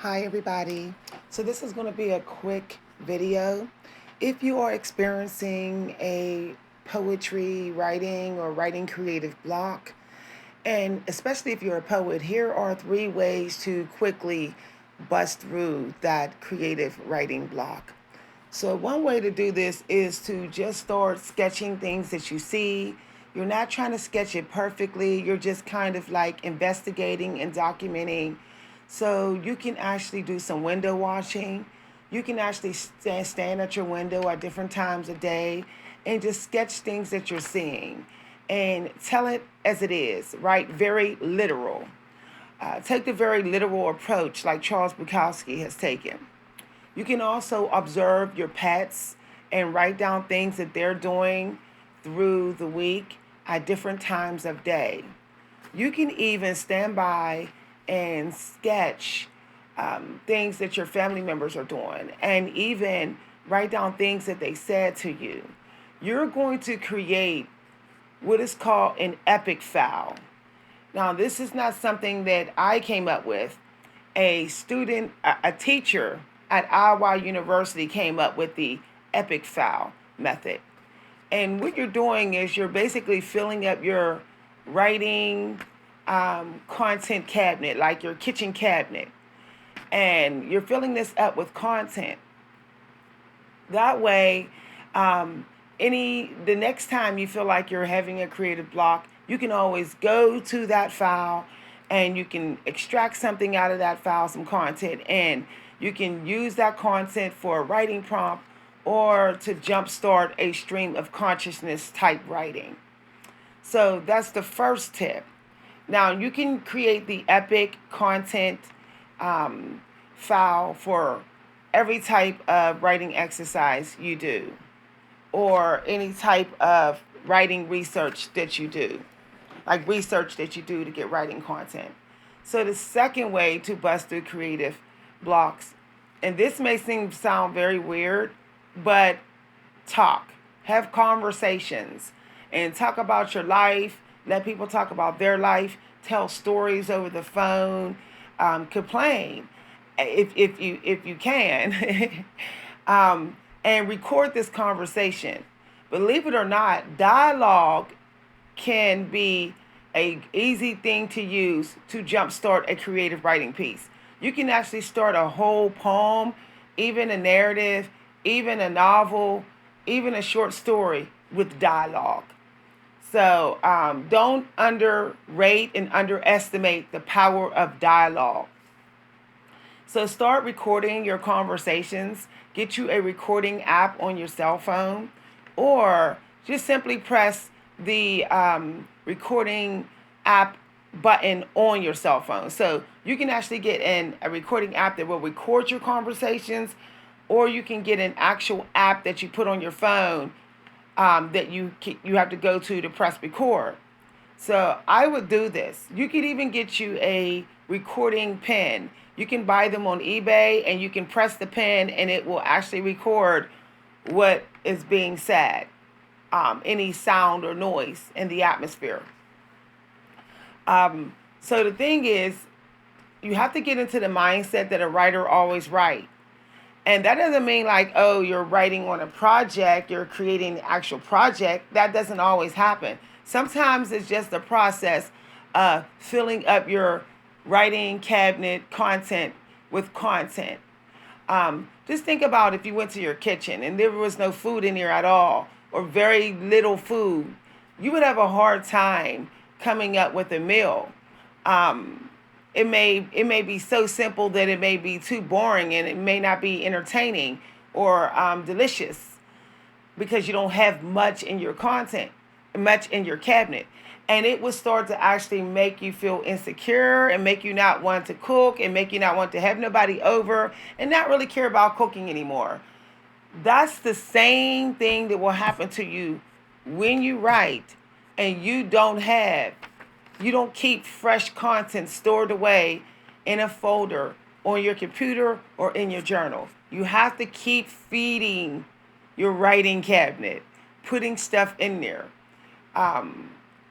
Hi everybody. So this is going to be a quick video. If you are experiencing a poetry writing or writing creative block, and especially if you're a poet, here are 3 ways to quickly bust through that creative writing block. So one way to do this is to just start sketching things that you see. You're not trying to sketch it perfectly. You're just kind of like investigating and documenting. So you can actually do some window washing. You can actually stand at your window at different times of day and just sketch things that you're seeing and tell it as it is, right? Very literal. Take the very literal approach like Charles Bukowski has taken. You can also observe your pets and write down things that they're doing through the week at different times of day. You can even stand by and sketch things that your family members are doing and even write down things that they said to you. You're going to create what is called an epic file. Now, this is not something that I came up with. A teacher at Iowa University came up with the epic file method. And what you're doing is you're basically filling up your writing content cabinet, like your kitchen cabinet, and you're filling this up with content. That way, the next time you feel like you're having a creative block, you can always go to that file and you can extract something out of that file, some content, and you can use that content for a writing prompt or to jumpstart a stream of consciousness type writing. So that's the first tip. Now you can create the epic content file for every type of writing exercise you do or any type of writing research that you do, like research that you do to get writing content. So the second way to bust through creative blocks, and this may sound very weird, but talk, have conversations, and talk about your life. Let people talk about their life. Tell stories over the phone. Complain if you can, and record this conversation. Believe it or not, dialogue can be a easy thing to use to jumpstart a creative writing piece. You can actually start a whole poem, even a narrative, even a novel, even a short story with dialogue. So don't underrate and underestimate the power of dialogue. So start recording your conversations. Get you a recording app on your cell phone, or just simply press the recording app button on your cell phone. So you can actually get a recording app that will record your conversations, or you can get an actual app that you put on your phone that you have to go to press record. So I would do this. You could even get you a recording pen. You can buy them on eBay and you can press the pen and it will actually record what is being said, any sound or noise in the atmosphere. So the thing is, you have to get into the mindset that a writer always writes. And that doesn't mean like, oh, you're writing on a project, you're creating the actual project. That doesn't always happen. Sometimes it's just a process of filling up your writing cabinet content with content. Just think about if you went to your kitchen and there was no food in there at all, or very little food, you would have a hard time coming up with a meal. It may be so simple that it may be too boring and it may not be entertaining or delicious because you don't have much in your content, much in your cabinet. And it will start to actually make you feel insecure and make you not want to cook and make you not want to have nobody over and not really care about cooking anymore. That's the same thing that will happen to you when you write and you don't keep fresh content stored away in a folder on your computer or in your journal. You have to keep feeding your writing cabinet, putting stuff in there.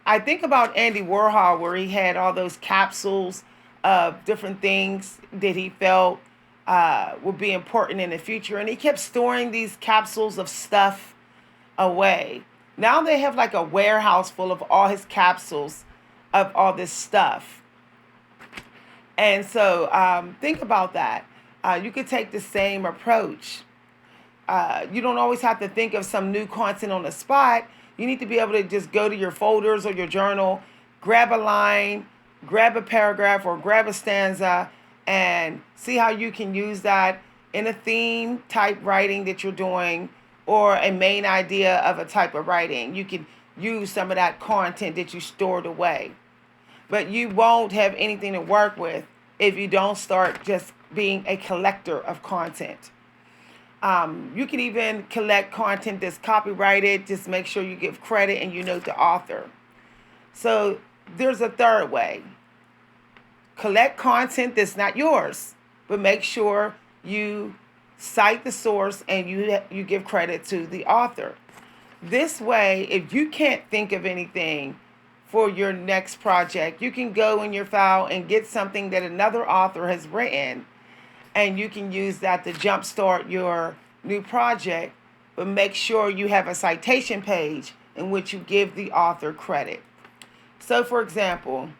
I think about Andy Warhol, where he had all those capsules of different things that he felt would be important in the future. And he kept storing these capsules of stuff away. Now they have like a warehouse full of all his capsules of all this stuff. And so think about that. You could take the same approach. You don't always have to think of some new content on the spot. You need to be able to just go to your folders or your journal, grab a line, grab a paragraph, or grab a stanza, and see how you can use that in a theme type writing that you're doing, or a main idea of a type of writing. You can use some of that content that you stored away. But you won't have anything to work with if you don't start just being a collector of content. You can even collect content that's copyrighted. Just make sure you give credit and you note the author. So there's a third way. Collect content that's not yours, but make sure you cite the source and you give credit to the author. This way, if you can't think of anything for your next project, you can go in your file and get something that another author has written, and you can use that to jumpstart your new project, but make sure you have a citation page in which you give the author credit. So, for example,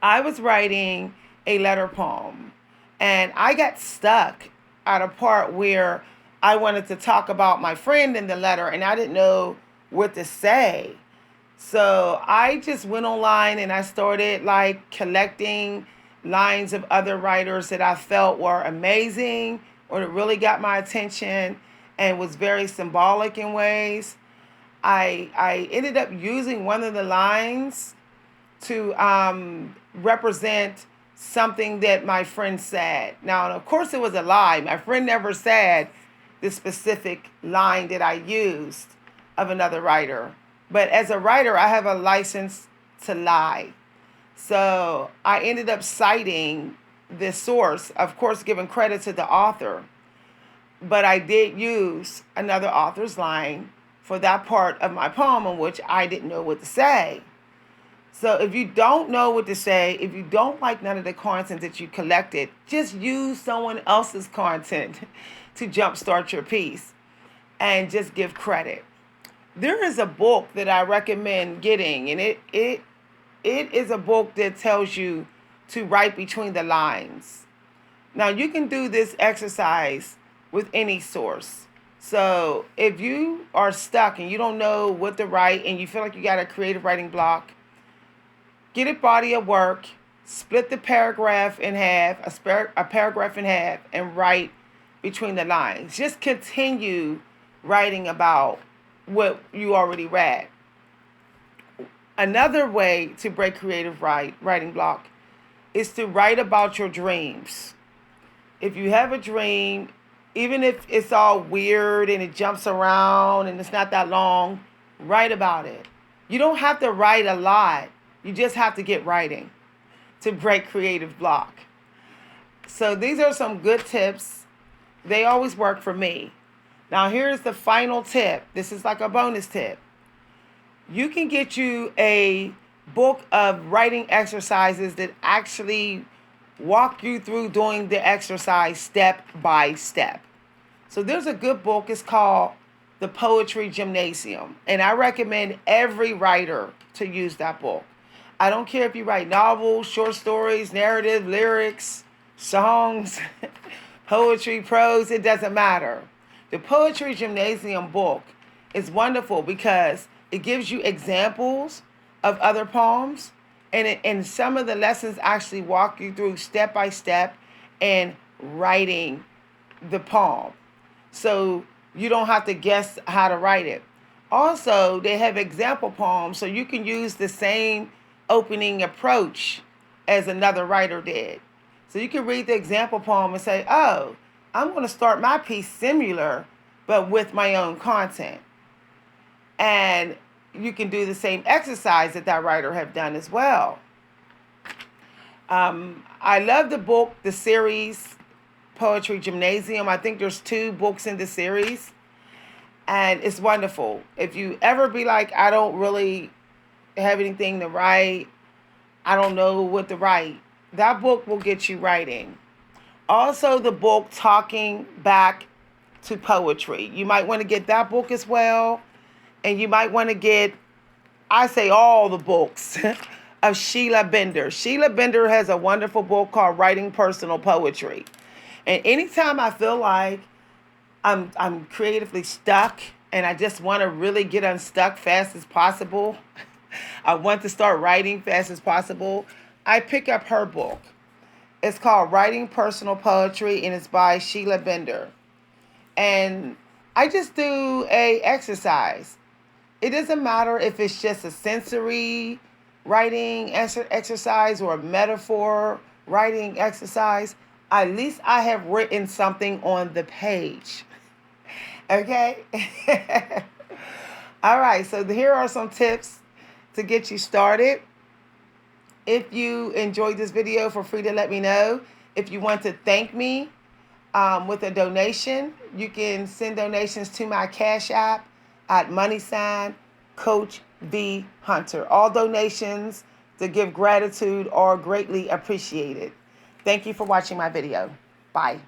I was writing a letter poem, and I got stuck at a part where I wanted to talk about my friend in the letter, and I didn't know what to say. So I just went online and I started like collecting lines of other writers that I felt were amazing or that really got my attention and was very symbolic in ways. I ended up using one of the lines to represent something that my friend said. Now, of course, it was a lie. My friend never said the specific line that I used of another writer. But as a writer, I have a license to lie. So I ended up citing the source, of course, giving credit to the author. But I did use another author's line for that part of my poem in which I didn't know what to say. So if you don't know what to say, if you don't like none of the content that you collected, just use someone else's content to jumpstart your piece and just give credit. There is a book that I recommend getting, and it is a book that tells you to write between the lines. Now, you can do this exercise with any source. So if you are stuck and you don't know what to write and you feel like you got a creative writing block, get a body of work, split the paragraph in half, a paragraph in half, and write between the lines. Just continue writing about what you already read. Another way to break creative writing block is to write about your dreams. If you have a dream, even if it's all weird and it jumps around and it's not that long, write about it. You don't have to write a lot. You just have to get writing to break creative block. So these are some good tips. They always work for me. Now here's the final tip. This is like a bonus tip. You can get you a book of writing exercises that actually walk you through doing the exercise step by step. So there's a good book. It's called The Poetry Gymnasium. And I recommend every writer to use that book. I don't care if you write novels, short stories, narrative, lyrics, songs, poetry, prose, it doesn't matter. The Poetry Gymnasium book is wonderful because it gives you examples of other poems, and some of the lessons actually walk you through step by step and writing the poem. So you don't have to guess how to write it. Also, they have example poems, so you can use the same opening approach as another writer did. So you can read the example poem and say, oh, I'm going to start my piece similar, but with my own content. And you can do the same exercise that writer have done as well. I love the book, the series, Poetry Gymnasium. I think there's 2 books in the series. And it's wonderful. If you ever be like, I don't really have anything to write, I don't know what to write, That book will get you writing. Also, the book Talking Back to Poetry. You might want to get that book as well. And you might want to get, I say, all the books of Sheila Bender. Sheila Bender has a wonderful book called Writing Personal Poetry. And anytime I feel like I'm creatively stuck and I just want to really get unstuck fast as possible, I want to start writing fast as possible, I pick up her book. It's called Writing Personal Poetry, and it's by Sheila Bender. And I just do a exercise. It doesn't matter if it's just a sensory writing exercise or a metaphor writing exercise. At least I have written something on the page. Okay? All right, so here are some tips to get you started. If you enjoyed this video, feel free to let me know. If you want to thank me with a donation, you can send donations to my Cash App at #Coach V Hunter. All donations to give gratitude are greatly appreciated. Thank you for watching my video. Bye.